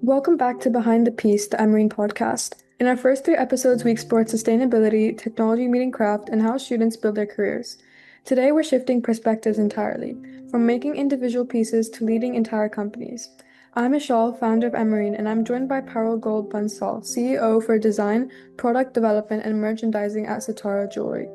Welcome back to Behind the Piece, the Emerine podcast. In our first three episodes, we explored sustainability, technology meeting craft, and how students build their careers. Today, we're shifting perspectives entirely, from making individual pieces to leading entire companies. I'm Ishal, founder of Emerine, and I'm joined by Parul Bansal, CEO for design, product development, and merchandising at Satara Jewelry.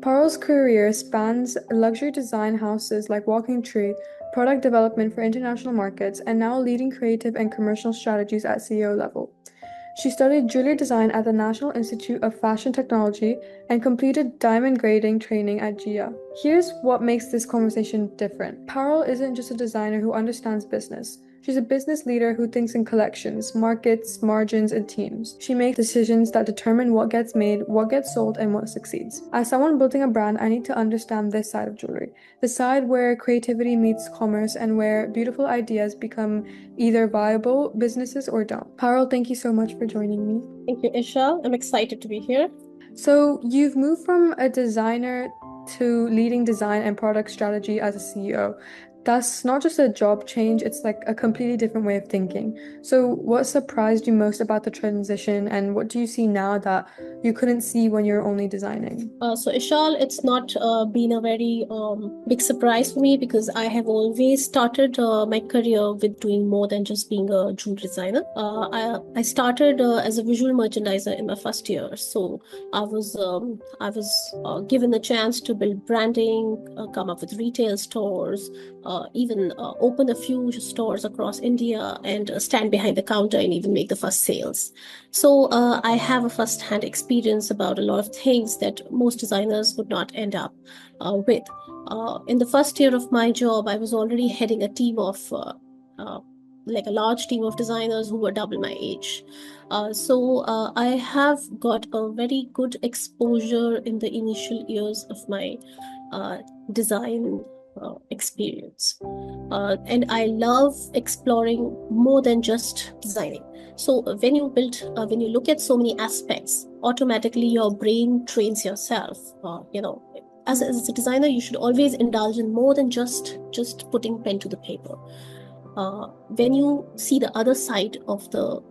Parul's career spans luxury design houses like Walking Tree, product development for international markets, and now leading creative and commercial strategies at CEO level. She studied jewelry design at the National Institute of Fashion Technology and completed diamond grading training at GIA. Here's what makes this conversation different. Parul isn't just a designer who understands business. She's a business leader who thinks in collections, markets, margins, and teams. She makes decisions that determine what gets made, what gets sold, and what succeeds. As someone building a brand, I need to understand this side of jewelry, the side where creativity meets commerce and where beautiful ideas become either viable businesses or don't. Parul, thank you so much for joining me. Thank you, Isha. I'm excited to be here. So, you've moved from a designer to leading design and product strategy as a CEO. That's not just a job change, it's like a completely different way of thinking. So, what surprised you most about the transition, and what do you see now that you couldn't see when you're only designing? So, Ishal, it's not been a very big surprise for me because I have always started my career with doing more than just being a jewelry designer. I started as a visual merchandiser in my first year, so I was given a chance to build branding, come up with retail stores, even open a few stores across India, and stand behind the counter and even make the first sales. So I have a first-hand experience about a lot of things that most designers would not end up with. In the first year of my job, I was already heading a team of like a large team of designers who were double my age. So I have got a very good exposure in the initial years of my design experience. And I love exploring more than just designing. So when you look at so many aspects, automatically your brain trains yourself. As a designer, you should always indulge in more than just putting pen to the paper. When you see the other side of the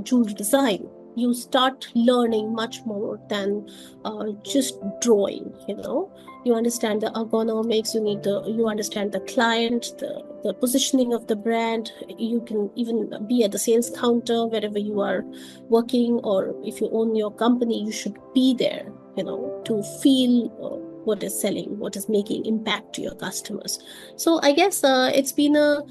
jewelry design, you start learning much more than just drawing. You understand the ergonomics, you understand the client, the positioning of the brand. You can even be at the sales counter wherever you are working, or if you own your company, you should be there, to feel what is selling, what is making impact to your customers. So I guess it's been a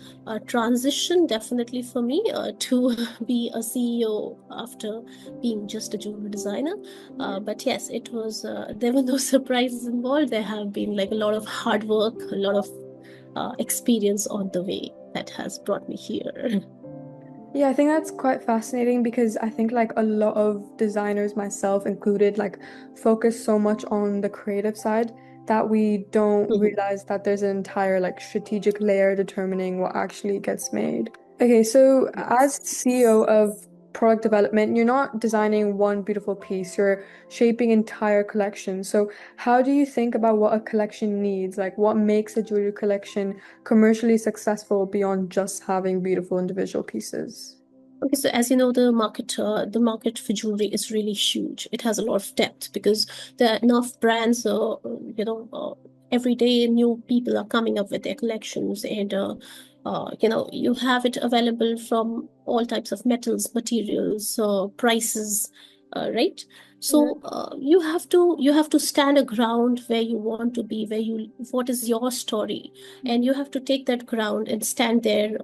transition definitely for me to be a CEO after being just a jewelry designer. But yes, it was, there were no surprises involved. There have been like a lot of hard work, a lot of experience on the way that has brought me here. Yeah, I think that's quite fascinating because I think like a lot of designers, myself included, like focus so much on the creative side that we don't Mhm. realize that there's an entire like strategic layer determining what actually gets made. Okay, so as CEO of product development, you're not designing one beautiful piece, you're shaping entire collections. So how do you think about what a collection needs? Like what makes a jewelry collection commercially successful beyond just having beautiful individual pieces? Okay, so as you know, the market for jewelry is really huge. It has a lot of depth because there are enough brands. Every day new people are coming up with their collections, and you have it available from all types of metals, materials, prices, right? Yeah. So you have to stand a ground where you want to be, what is your story, and you have to take that ground and stand there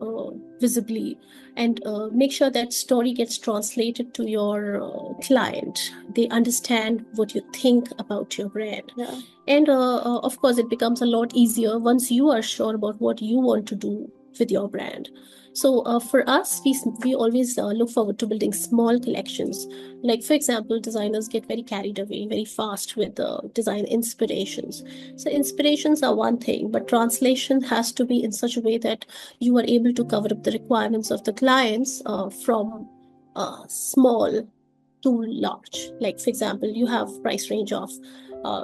visibly, and make sure that story gets translated to your client. They understand what you think about your brand. Yeah. And of course, it becomes a lot easier once you are sure about what you want to do with your brand. So for us, we always look forward to building small collections. Like, for example, designers get very carried away very fast with design inspirations. So inspirations are one thing, but translation has to be in such a way that you are able to cover up the requirements of the clients from small to large. Like, for example, you have price range of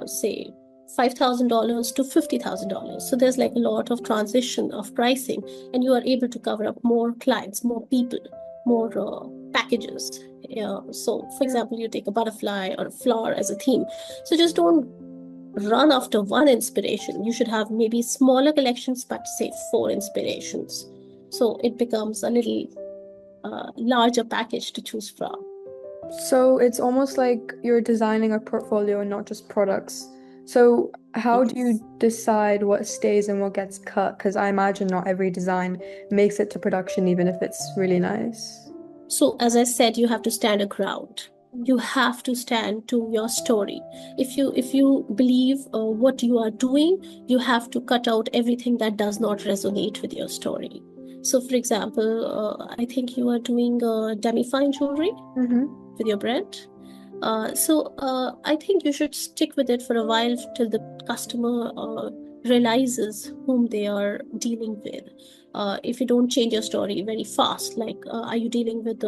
say $5,000 to $50,000. So there's like a lot of transition of pricing, and you are able to cover up more clients, more people, more packages. Yeah. So, for example, you take a butterfly or a flower as a theme. So just don't run after one inspiration. You should have maybe smaller collections, but say four inspirations. So it becomes a little larger package to choose from. So it's almost like you're designing a portfolio and not just products. So how do Yes. you decide what stays and what gets cut? Because I imagine not every design makes it to production, even if it's really nice. So, as I said, you have to stand a ground. You have to stand to your story. If you believe what you are doing, you have to cut out everything that does not resonate with your story. So, for example, I think you are doing demi-fine jewelry Mm-hmm. with your brand. I think you should stick with it for a while till the customer realizes whom they are dealing with. If you don't change your story very fast, like are you dealing with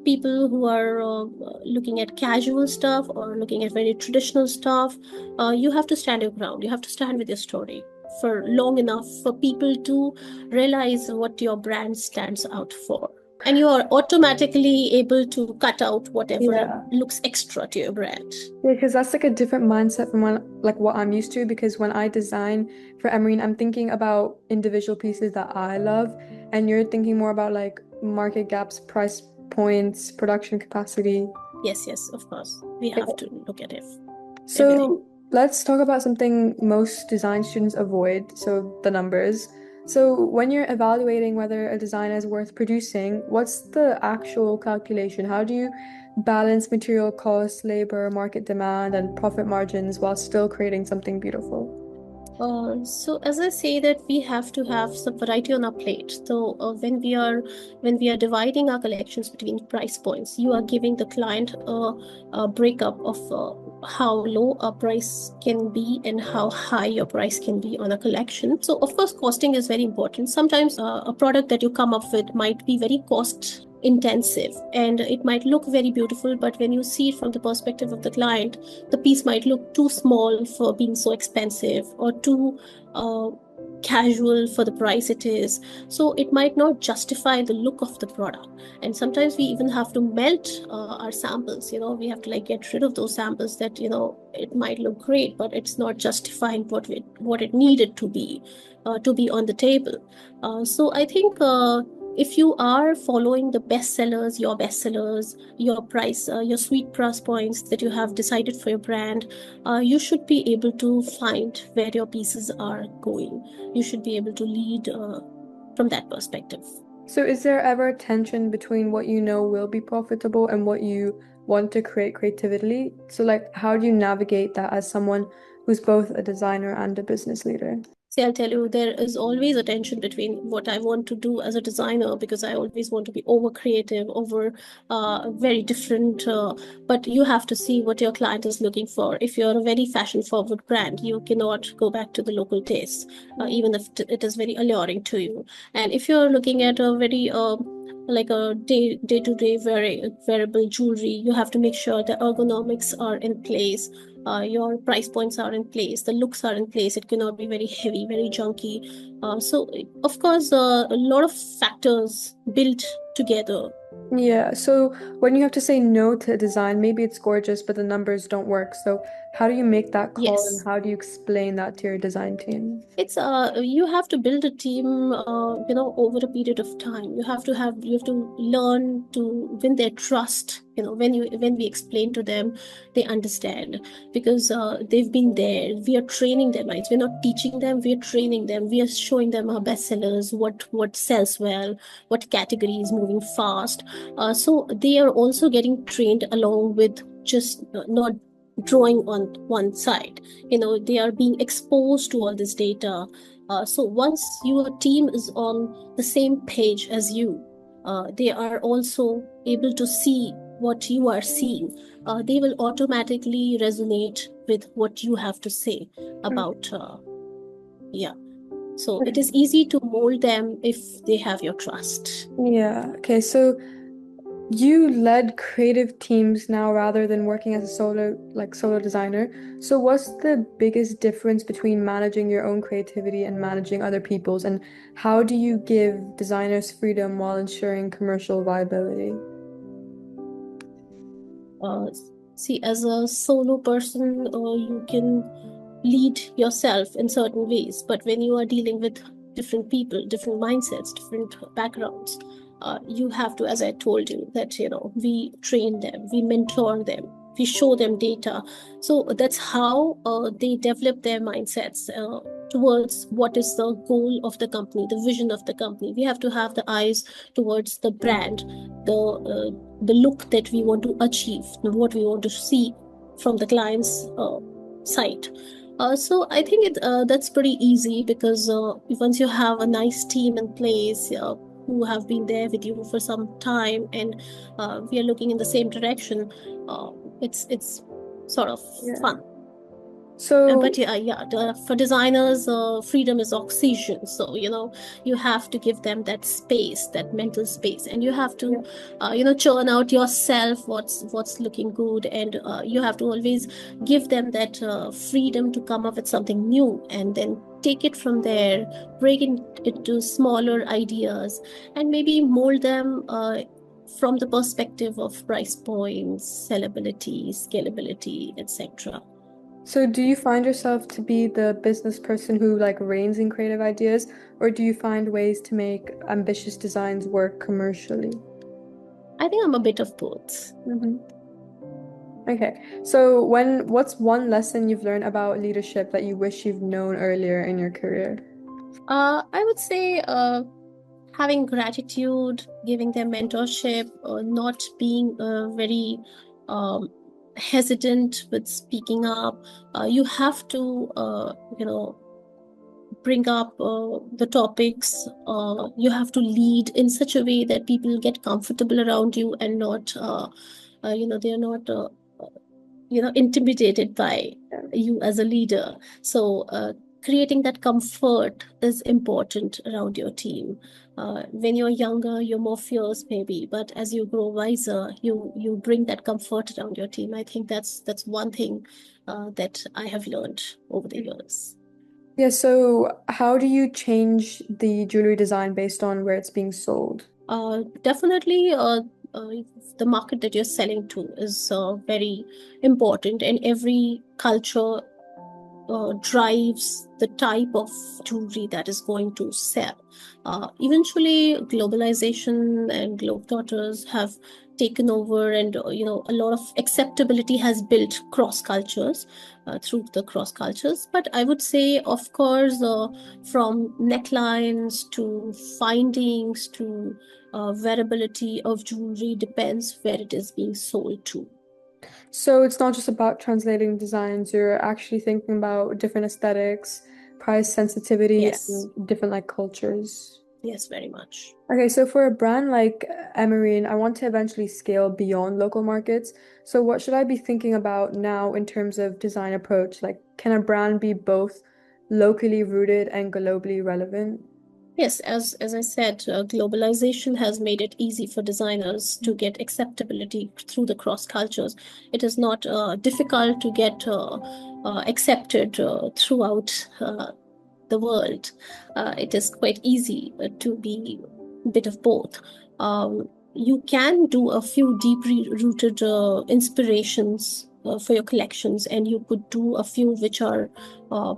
people who are looking at casual stuff or looking at very traditional stuff? You have to stand your ground. You have to stand with your story for long enough for people to realize what your brand stands out for, and you are automatically able to cut out whatever Yeah. looks extra to your brand. Yeah, because that's like a different mindset from what I'm used to. Because when I design for Emerine, I'm thinking about individual pieces that I love, and you're thinking more about like market gaps, price points, production capacity. Yes, yes, of course. We have to look at it, everything. So let's talk about something most design students avoid, so the numbers. So when you're evaluating whether a design is worth producing, what's the actual calculation? How do you balance material costs, labor, market demand, and profit margins while still creating something beautiful? So as I say that we have to have some variety on our plate. So when we are dividing our collections between price points, you are giving the client a breakup of how low a price can be and how high your price can be on a collection. So of course, costing is very important. Sometimes a product that you come up with might be very cost intensive and it might look very beautiful, but when you see it from the perspective of the client, the piece might look too small for being so expensive or too casual for the price it is. So it might not justify the look of the product. And sometimes we even have to melt our samples. We have to like get rid of those samples that it might look great, but it's not justifying what it needed to be on the table. So I think. If you are following the bestsellers, your price, your sweet price points that you have decided for your brand, you should be able to find where your pieces are going. You should be able to lead from that perspective. So is there ever a tension between what you know will be profitable and what you want to create creatively? So like how do you navigate that as someone who's both a designer and a business leader? See, I'll tell you, there is always a tension between what I want to do as a designer, because I always want to be over creative, over very different. But you have to see what your client is looking for. If you're a very fashion forward brand, you cannot go back to the local tastes, even if it is very alluring to you. And if you're looking at a very like a day to day wearable jewelry, you have to make sure the ergonomics are in place, your price points are in place, the looks are in place. It cannot be very heavy, very junky. So, of course, a lot of factors built together. Yeah, so when you have to say no to a design, maybe it's gorgeous, but the numbers don't work. So how do you make that call and Yes. how do you explain that to your design team? It's you have to build a team over a period of time. You have to learn to win their trust. When we explain to them, they understand, because they've been there. We are training their minds. We're not teaching them, we're training them. We are showing them our bestsellers, what sells well, what category is moving fast. So they are also getting trained along with just not drawing on one side. They are being exposed to all this data. So once your team is on the same page as you, they are also able to see what you are seeing. They will automatically resonate with what you have to say about yeah. So it is easy to mold them if they have your trust. Yeah, okay, so You led creative teams now rather than working as a solo designer. So what's the biggest difference between managing your own creativity and managing other people's? And how do you give designers freedom while ensuring commercial viability? Uh, See, as a solo person, you can lead yourself in certain ways, but when you are dealing with different people, different mindsets, different backgrounds, you have to, as I told you, that we train them, we mentor them, we show them data. So that's how they develop their mindsets towards what is the goal of the company, the vision of the company. We have to have the eyes towards the brand, the look that we want to achieve, what we want to see from the client's side. So I think that's pretty easy because once you have a nice team in place who have been there with you for some time, and we are looking in the same direction, uh, it's sort of Yeah. fun. But So, yeah, for designers, freedom is oxygen. So, you have to give them that space, that mental space, and you have yeah. to, churn out yourself what's looking good, and you have to always give them that freedom to come up with something new, and then take it from there, break it into smaller ideas, and maybe mold them. From the perspective of price points, sellability, scalability, etc. So do you find yourself to be the business person who like reins in creative ideas, or do you find ways to make ambitious designs work commercially? I think I'm a bit of both. Hmm. Okay. So what's one lesson you've learned about leadership that you wish you've known earlier in your career? I would say having gratitude, giving them mentorship, not being very um, hesitant with speaking up. You have to, bring up the topics. You have to lead in such a way that people get comfortable around you and not, they are not intimidated by Yeah. you as a leader. So creating that comfort is important around your team. When you're younger, you're more fierce maybe, but as you grow wiser, you bring that comfort around your team. I think that's one thing that I have learned over the years. Yeah, so how do you change the jewelry design based on where it's being sold? Definitely, uh, the market that you're selling to is very important, and every culture drives the type of jewelry that is going to sell. Eventually, globalization and globetrotters have taken over, and a lot of acceptability has built cross cultures through the cross cultures. But I would say, of course, from necklines to findings to wearability of jewelry depends where it is being sold to. So it's not just about translating designs, you're actually thinking about different aesthetics, price sensitivity, Yes, and different like cultures. yes, very much. Okay, so for a brand like Emerine, I want to eventually scale beyond local markets. So what should I be thinking about now in terms of design approach? Like, can a brand be both locally rooted and globally relevant? Yes, as I said, globalization has made it easy for designers to get acceptability through the cross cultures. It is not difficult to get accepted throughout the world. It is quite easy to be a bit of both. You can do a few deeply rooted inspirations for your collections, and you could do a few which are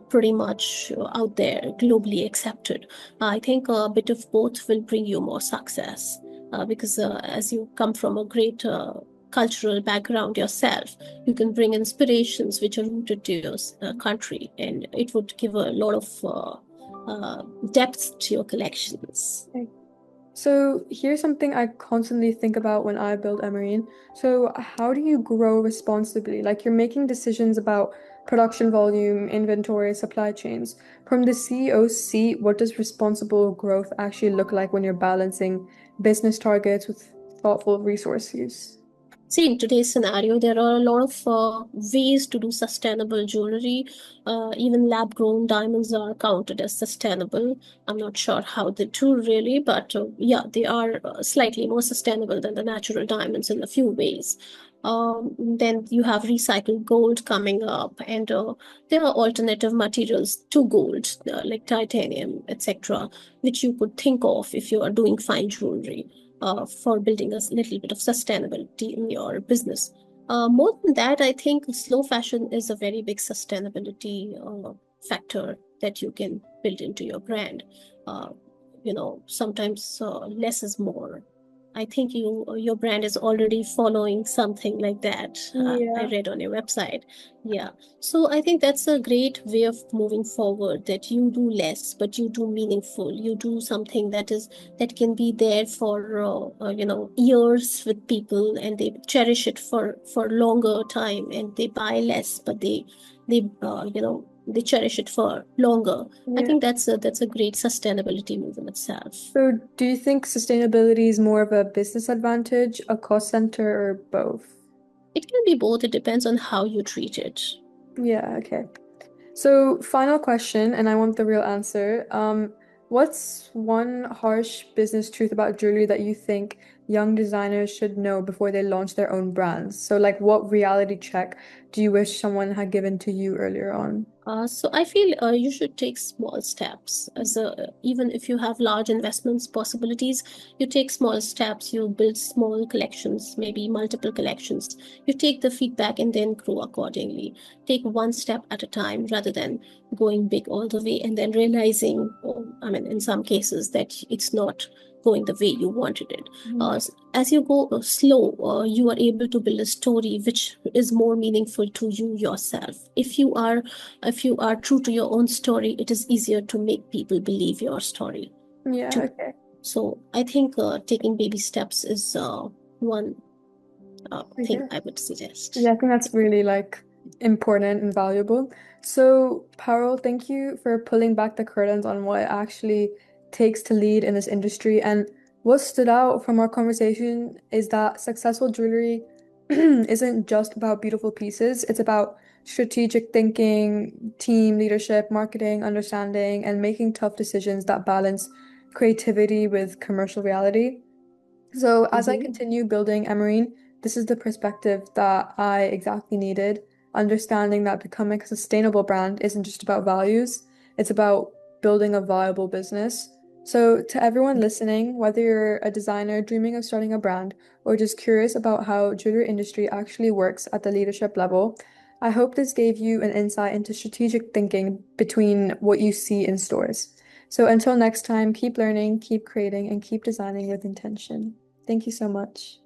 pretty much out there, globally accepted. I think a bit of both will bring you more success because as you come from a great cultural background yourself, you can bring inspirations which are rooted to your country, and it would give a lot of uh, depth to your collections. Okay. So here's something I constantly think about when I build Emerine. So how do you grow responsibly? Like you're making decisions about production volume, inventory, supply chains. From the CEO's seat, what does responsible growth actually look like when you're balancing business targets with thoughtful resource use? See, in today's scenario, there are a lot of ways to do sustainable jewelry. Even lab-grown diamonds are counted as sustainable. I'm not sure how they do really, but yeah, they are slightly more sustainable than the natural diamonds in a few ways. Then you have recycled gold coming up, and there are alternative materials to gold, like titanium, etc., which you could think of if you are doing fine jewelry for building a little bit of sustainability in your business. More than that, I think slow fashion is a very big sustainability factor that you can build into your brand. Uh, sometimes less is more. I think your brand is already following something like that. I Yeah. read on your website. Yeah. So I think that's a great way of moving forward, that you do less, but you do meaningful. You do something that can be there for years with people, and they cherish it for longer time, and they buy less, but they cherish it for longer. I Yeah. think that's a great sustainability move in itself. So, do you think sustainability is more of a business advantage, a cost center, or both? It can be both. It depends on how you treat it. Yeah, okay. So, final question, and I want the real answer. What's one harsh business truth about jewelry that you think young designers should know before they launch their own brands? So, like, what reality check do you wish someone had given to you earlier on? So I feel you should take small steps. Even if you have large investments possibilities, you take small steps. You build small collections, maybe multiple collections. You take the feedback and then grow accordingly. Take one step at a time rather than going big all the way and then realizing, oh, I mean, in some cases that it's not going the way you wanted it. Mhm. As you go slow, you are able to build a story which is more meaningful to you yourself. If you are true to your own story, it is easier to make people believe your story Yeah, too. okay. So I think taking baby steps is one thing Okay. I would suggest. Yeah, I think that's really like important and valuable. So, Parul, thank you for pulling back the curtains on what it actually takes to lead in this industry. And what stood out from our conversation is that successful jewelry isn't just about beautiful pieces, it's about strategic thinking, team leadership, marketing, understanding, and making tough decisions that balance creativity with commercial reality. So, as I Mhm. continue building Emerine, this is the perspective that I exactly needed. Understanding that becoming a sustainable brand isn't just about values, it's about building a viable business. So, to everyone listening, whether you're a designer dreaming of starting a brand or just curious about how jewelry industry actually works at the leadership level, I hope this gave you an insight into strategic thinking between what you see in stores. So until next time, keep learning, keep creating, and keep designing with intention. Thank you so much.